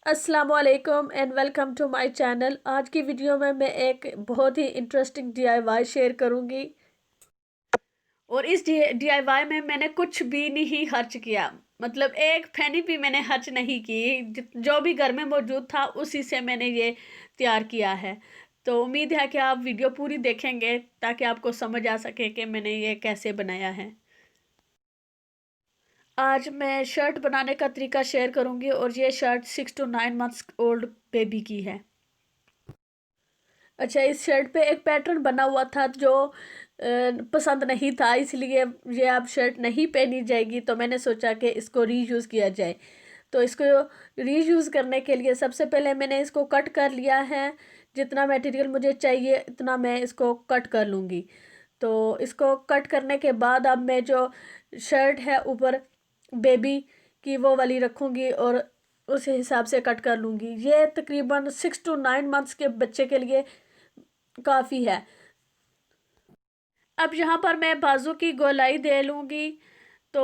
अस्सलामुअलैकुम and welcome to my channel. आज की वीडियो में मैं एक बहुत ही इंटरेस्टिंग डीआईवाई शेयर करूंगी और इस डीआईवाई में मैंने कुछ भी नहीं खर्च किया। मतलब एक फैनी भी मैंने खर्च नहीं की। जो भी घर में मौजूद था उसी से मैंने ये तैयार किया है। तो उम्मीद है कि आप वीडियो पूरी देखेंगे ताकि आपको समझ आ सके कि मैंने ये कैसे बनाया है। आज मैं शर्ट बनाने का तरीका शेयर करूंगी और ये shirt 6 to 9 months old baby की है। अच्छा, इस शर्ट पे एक पैटर्न बना हुआ था जो पसंद नहीं था, इसलिए ये अब शर्ट नहीं पहनी जाएगी। तो मैंने सोचा कि इसको रीयूज़ किया जाए। तो इसको रीयूज़ करने के लिए सबसे पहले मैंने इसको कट कर लिया है। जितना मटेरियल मुझे चाहिए इतना मैं इसको कट कर लूँगी। तो इसको कट करने के बाद अब मैं जो शर्ट है ऊपर बेबी की वो वाली रखूँगी और उस हिसाब से कट कर लूँगी। ये तकरीबन 6 to 9 months के बच्चे के लिए काफ़ी है। अब यहाँ पर मैं बाजू की गोलाई दे लूँगी। तो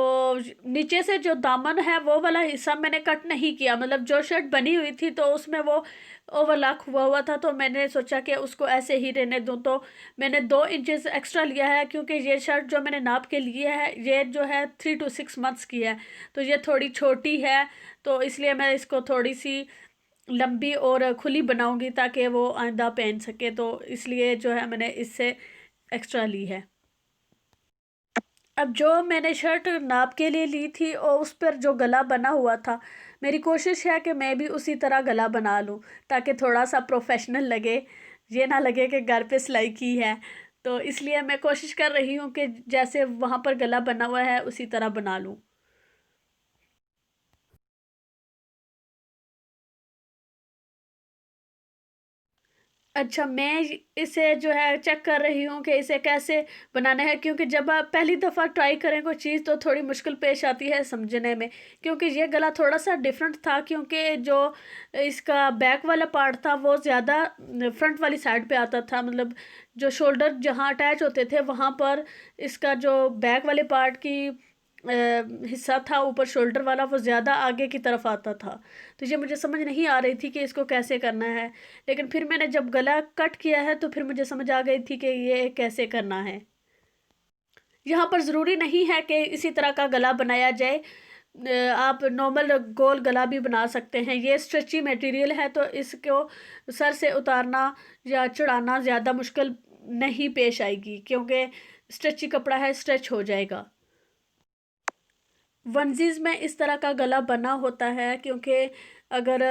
नीचे से जो दामन है वो वाला हिस्सा मैंने कट नहीं किया। मतलब जो शर्ट बनी हुई थी तो उसमें वो ओवरलॉक हुआ हुआ था, तो मैंने सोचा कि उसको ऐसे ही रहने दूँ। तो मैंने 2 इंचेस एक्स्ट्रा लिया है क्योंकि ये शर्ट जो मैंने नाप के लिए है ये जो है 3 to 6 months की है। तो ये थोड़ी छोटी है, तो इसलिए मैं इसको थोड़ी सी लंबी और खुली बनाऊंगी ताकि वो आइंदा पहन सके। तो इसलिए जो है मैंने इससे एक्स्ट्रा ली है। अब जो मैंने शर्ट नाप के लिए ली थी और उस पर जो गला बना हुआ था, मेरी कोशिश है कि मैं भी उसी तरह गला बना लूँ ताकि थोड़ा सा प्रोफेशनल लगे। ये ना लगे कि घर पे सिलाई की है। तो इसलिए मैं कोशिश कर रही हूँ कि जैसे वहाँ पर गला बना हुआ है उसी तरह बना लूँ। अच्छा, मैं इसे जो है चेक कर रही हूँ कि इसे कैसे बनाना है, क्योंकि जब आप पहली दफ़ा ट्राई करें कोई चीज़ तो थोड़ी मुश्किल पेश आती है समझने में। क्योंकि ये गला थोड़ा सा डिफरेंट था, क्योंकि जो इसका बैक वाला पार्ट था वो ज़्यादा फ्रंट वाली साइड पे आता था। मतलब जो शोल्डर जहाँ अटैच होते थे वहाँ पर इसका जो बैक वाले पार्ट की हिस्सा था ऊपर शोल्डर वाला वो ज़्यादा आगे की तरफ आता था। तो ये मुझे समझ नहीं आ रही थी कि इसको कैसे करना है। लेकिन फिर मैंने जब गला कट किया है तो फिर मुझे समझ आ गई थी कि ये कैसे करना है। यहाँ पर ज़रूरी नहीं है कि इसी तरह का गला बनाया जाए। आप नॉर्मल गोल गला भी बना सकते हैं। ये स्ट्रेची मटेरियल है तो इसको सर से उतारना या चढ़ाना ज़्यादा मुश्किल नहीं पेश आएगी, क्योंकि स्ट्रेची कपड़ा है, स्ट्रेच हो जाएगा। वनजीज में इस तरह का गला बना होता है क्योंकि अगर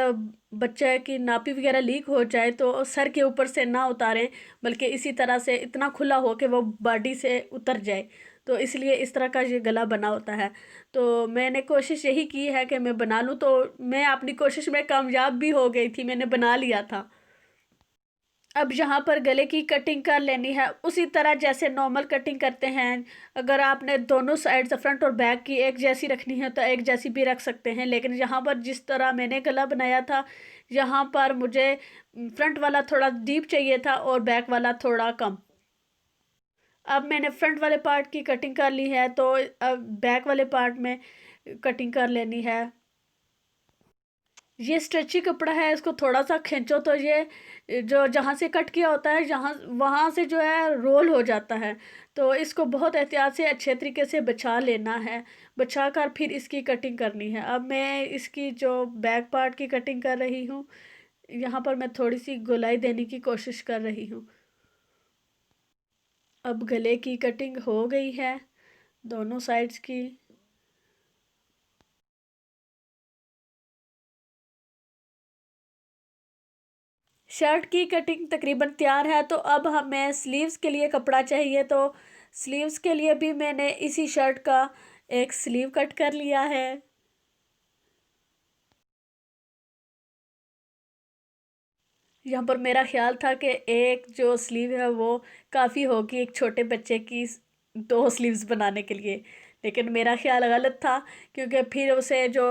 बच्चे की नापी वगैरह लीक हो जाए तो सर के ऊपर से ना उतारें, बल्कि इसी तरह से इतना खुला हो कि वो बॉडी से उतर जाए। तो इसलिए इस तरह का ये गला बना होता है। तो मैंने कोशिश यही की है कि मैं बना लूँ। तो मैं अपनी कोशिश में कामयाब भी हो गई थी, मैंने बना लिया था। अब यहाँ पर गले की कटिंग कर लेनी है उसी तरह जैसे नॉर्मल कटिंग करते हैं। अगर आपने दोनों साइड फ्रंट और बैक की एक जैसी रखनी है तो एक जैसी भी रख सकते हैं। लेकिन यहाँ पर जिस तरह मैंने गला बनाया था, यहाँ पर मुझे फ्रंट वाला थोड़ा डीप चाहिए था और बैक वाला थोड़ा कम। अब मैंने फ्रंट वाले पार्ट की कटिंग कर ली है, तो अब बैक वाले पार्ट में कटिंग कर लेनी है। ये स्ट्रेची कपड़ा है, इसको थोड़ा सा खींचो तो ये जो जहाँ से कट किया होता है जहाँ वहाँ से जो है रोल हो जाता है। तो इसको बहुत एहतियात से अच्छे तरीके से बचा लेना है। बचा कर फिर इसकी कटिंग करनी है। अब मैं इसकी जो बैक पार्ट की कटिंग कर रही हूँ, यहाँ पर मैं थोड़ी सी गोलाई देने की कोशिश कर रही हूँ। अब गले की कटिंग हो गई है दोनों साइड्स की। शर्ट की कटिंग तकरीबन तैयार है। तो अब हमें स्लीव्स के लिए कपड़ा चाहिए। तो स्लीव्स के लिए भी मैंने इसी शर्ट का एक स्लीव कट कर लिया है। यहाँ पर मेरा ख्याल था कि एक जो स्लीव है वो काफ़ी होगी एक छोटे बच्चे की 2 स्लीव्स बनाने के लिए। लेकिन मेरा ख्याल गलत था, क्योंकि फिर उसे जो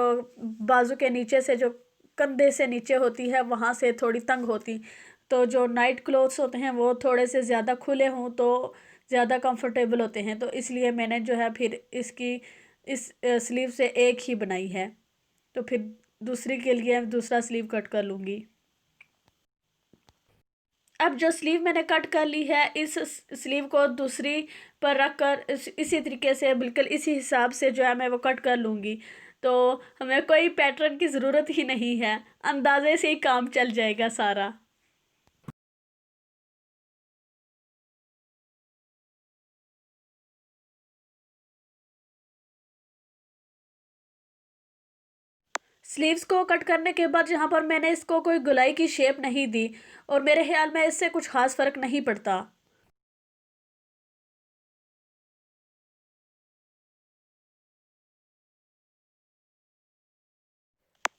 बाजू के नीचे से जो कंधे से नीचे होती है वहाँ से थोड़ी तंग होती। तो जो नाइट क्लोथ्स होते हैं वो थोड़े से ज़्यादा खुले हों तो ज़्यादा कंफर्टेबल होते हैं। तो इसलिए मैंने जो है फिर इसकी इस स्लीव से एक ही बनाई है। तो फिर दूसरी के लिए दूसरा स्लीव कट कर लूँगी। अब जो स्लीव मैंने कट कर ली है, इस स्लीव को दूसरी पर रख कर इसी तरीके से बिल्कुल इसी हिसाब से जो है मैं वो कट कर लूँगी। तो हमें कोई पैटर्न की ज़रूरत ही नहीं है, अंदाजे से ही काम चल जाएगा सारा। स्लीव्स को कट करने के बाद यहाँ पर मैंने इसको कोई गोलाई की शेप नहीं दी, और मेरे ख्याल में इससे कुछ खास फ़र्क नहीं पड़ता।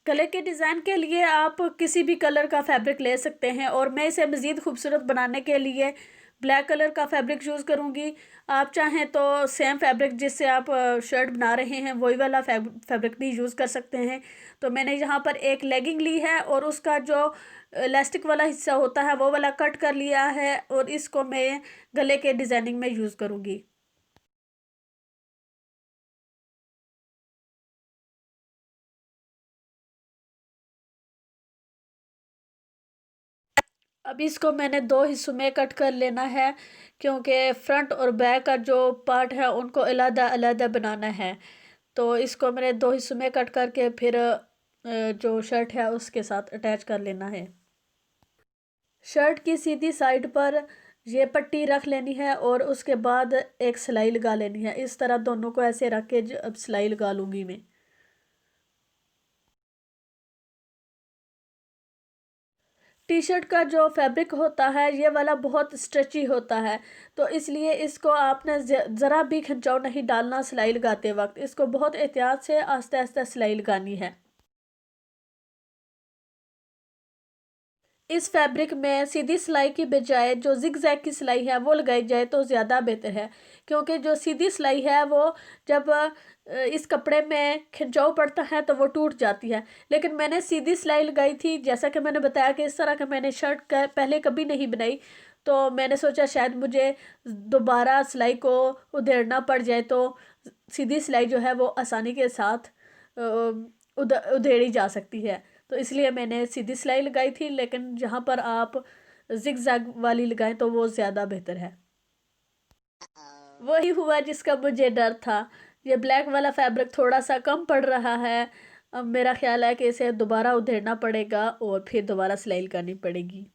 गले के डिज़ाइन के लिए आप किसी भी कलर का फैब्रिक ले सकते हैं, और मैं इसे मज़ीद खूबसूरत बनाने के लिए ब्लैक कलर का फैब्रिक यूज़ करूँगी। आप चाहें तो सेम फैब्रिक जिससे आप शर्ट बना रहे हैं वही वाला फैब्रिक भी यूज़ कर सकते हैं। तो मैंने यहाँ पर एक लेगिंग ली है, और उसका जो इलास्टिक वाला हिस्सा होता है वो वाला कट कर लिया है, और इसको मैं गले के डिज़ाइनिंग में यूज़ करूँगी। अब इसको मैंने दो हिस्सों में कट कर लेना है, क्योंकि फ्रंट और बैक का जो पार्ट है उनको अलग अलग बनाना है। तो इसको मैंने दो हिस्सों में कट करके फिर जो शर्ट है उसके साथ अटैच कर लेना है। शर्ट की सीधी साइड पर ये पट्टी रख लेनी है, और उसके बाद एक सिलाई लगा लेनी है। इस तरह दोनों को ऐसे रख के अब सिलाई लगा लूँगी मैं। टी शर्ट का जो फैब्रिक होता है ये वाला बहुत स्ट्रेची होता है, तो इसलिए इसको आपने ज़रा भी खिंचाव नहीं डालना सिलाई लगाते वक्त। इसको बहुत एहतियात से आस्ते आस्ते सिलाई लगानी है। इस फैब्रिक में सीधी सिलाई की बजाय जो जिग जैग की सिलाई है वो लगाई जाए तो ज़्यादा बेहतर है, क्योंकि जो सीधी सिलाई है वो जब इस कपड़े में खिंचाव पड़ता है तो वो टूट जाती है। लेकिन मैंने सीधी सिलाई लगाई थी, जैसा कि मैंने बताया कि इस तरह का मैंने शर्ट का पहले कभी नहीं बनाई। तो मैंने सोचा शायद मुझे दोबारा सिलाई को उधेड़ना पड़ जाए, तो सीधी सिलाई जो है वो आसानी के साथ उधेड़ी जा सकती है। तो इसलिए मैंने सीधी सिलाई लगाई थी, लेकिन जहाँ पर आप जिग जैग वाली लगाएं तो वो ज़्यादा बेहतर है। वही हुआ जिसका मुझे डर था। ये ब्लैक वाला फैब्रिक थोड़ा सा कम पड़ रहा है। अब मेरा ख्याल है कि इसे दोबारा उधेड़ना पड़ेगा और फिर दोबारा सिलाई लगानी पड़ेगी।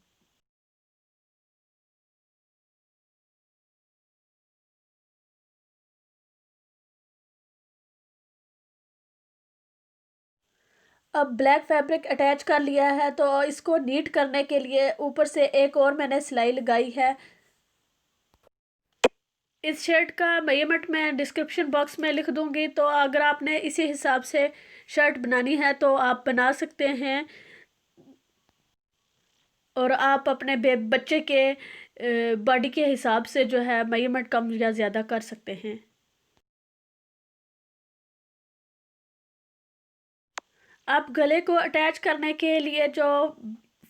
अब ब्लैक फैब्रिक अटैच कर लिया है, तो इसको नीट करने के लिए ऊपर से एक और मैंने सिलाई लगाई है। इस शर्ट का मेजरमेंट मैं डिस्क्रिप्शन बॉक्स में लिख दूंगी, तो अगर आपने इसी हिसाब से शर्ट बनानी है तो आप बना सकते हैं, और आप अपने बच्चे के बॉडी के हिसाब से जो है मेजरमेंट कम या ज़्यादा कर सकते हैं। आप गले को अटैच करने के लिए जो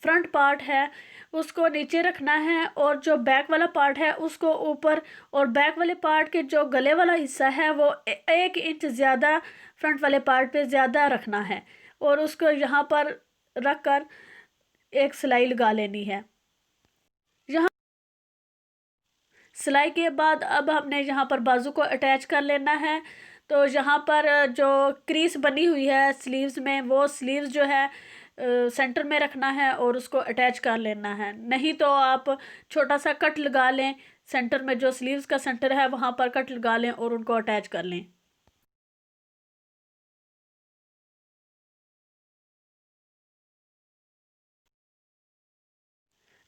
फ्रंट पार्ट है उसको नीचे रखना है, और जो बैक वाला पार्ट है उसको ऊपर, और बैक वाले पार्ट के जो गले वाला हिस्सा है वो 1 इंच ज़्यादा फ्रंट वाले पार्ट पे ज़्यादा रखना है, और उसको यहाँ पर रख कर एक सिलाई लगा लेनी है। यहाँ सिलाई के बाद अब हमने यहाँ पर बाजू को अटैच कर लेना है। तो यहाँ पर जो क्रीज बनी हुई है स्लीव्स में, वो स्लीव्स जो है सेंटर में रखना है और उसको अटैच कर लेना है। नहीं तो आप छोटा सा कट लगा लें, सेंटर में जो स्लीव्स का सेंटर है वहाँ पर कट लगा लें और उनको अटैच कर लें।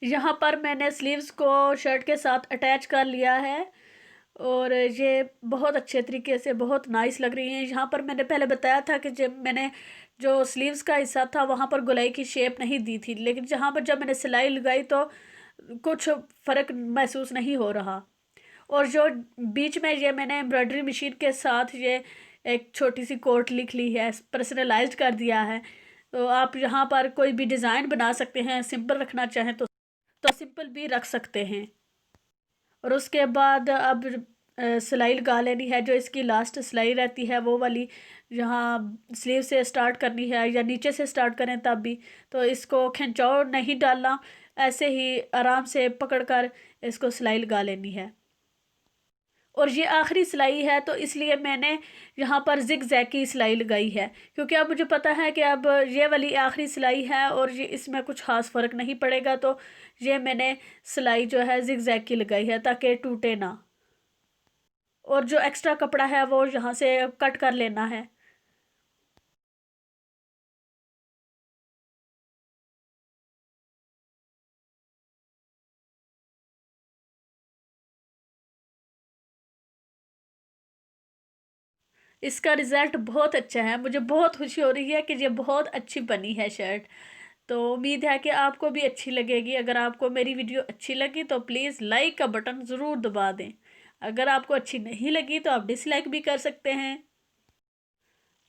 यहाँ पर मैंने स्लीव्स को शर्ट के साथ अटैच कर लिया है, और ये बहुत अच्छे तरीके से बहुत नाइस लग रही हैं। यहाँ पर मैंने पहले बताया था कि जब मैंने जो स्लीव्स का हिस्सा था वहाँ पर गोलाई की शेप नहीं दी थी, लेकिन जहाँ पर जब मैंने सिलाई लगाई तो कुछ फ़र्क महसूस नहीं हो रहा। और जो बीच में ये मैंने एम्ब्रॉयडरी मशीन के साथ ये एक छोटी सी कोट लिख ली है, पर्सनलाइज्ड कर दिया है। तो आप यहाँ पर कोई भी डिज़ाइन बना सकते हैं, सिंपल रखना चाहें तो सिंपल भी रख सकते हैं। और उसके बाद अब सिलाई लगा लेनी है। जो इसकी लास्ट सिलाई रहती है वो वाली, जहाँ स्लीव से स्टार्ट करनी है या नीचे से स्टार्ट करें तब भी, तो इसको खिंचाव नहीं डालना, ऐसे ही आराम से पकड़कर इसको सिलाई लगा लेनी है। और ये आखिरी सिलाई है तो इसलिए मैंने यहाँ पर जिग जैग की सिलाई लगाई है, क्योंकि अब मुझे पता है कि अब ये वाली आखिरी सिलाई है और ये इसमें कुछ खास फ़र्क नहीं पड़ेगा, तो ये मैंने सिलाई जो है जिग जैग की लगाई है ताकि टूटे ना। और जो एक्स्ट्रा कपड़ा है वो यहाँ से कट कर लेना है। इसका रिज़ल्ट बहुत अच्छा है, मुझे बहुत खुशी हो रही है कि ये बहुत अच्छी बनी है शर्ट। तो उम्मीद है कि आपको भी अच्छी लगेगी। अगर आपको मेरी वीडियो अच्छी लगी तो प्लीज़ लाइक का बटन ज़रूर दबा दें। अगर आपको अच्छी नहीं लगी तो आप डिसलाइक भी कर सकते हैं।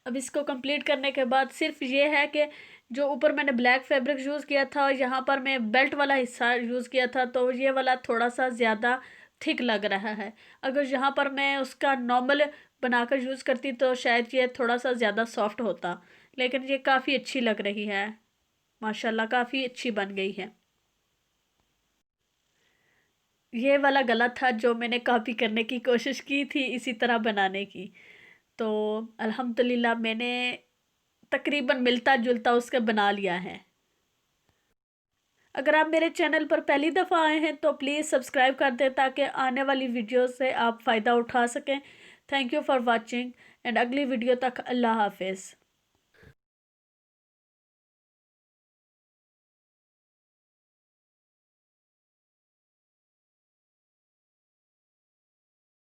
अब इसको कंप्लीट करने के बाद सिर्फ ये है कि जो ऊपर मैंने ब्लैक फैब्रिक यूज़ किया था, यहाँ पर मैं बेल्ट वाला हिस्सा यूज़ किया था, तो ये वाला थोड़ा सा ज़्यादा थिक लग रहा है। अगर यहाँ पर मैं उसका नॉर्मल बनाकर यूज़ करती तो शायद ये थोड़ा सा ज़्यादा सॉफ्ट होता, लेकिन ये काफ़ी अच्छी लग रही है। माशाल्लाह काफ़ी अच्छी बन गई है। ये वाला गला था जो मैंने कॉपी करने की कोशिश की थी इसी तरह बनाने की। तो अल्हम्दुलिल्लाह मैंने तकरीबन मिलता जुलता उसका बना लिया है। अगर आप मेरे चैनल पर पहली दफ़ा आए हैं तो प्लीज़ सब्सक्राइब कर दें ताकि आने वाली वीडियो से आप फ़ायदा उठा सकें। Thank you for watching and अगली वीडियो तक अल्लाह हाफिज़।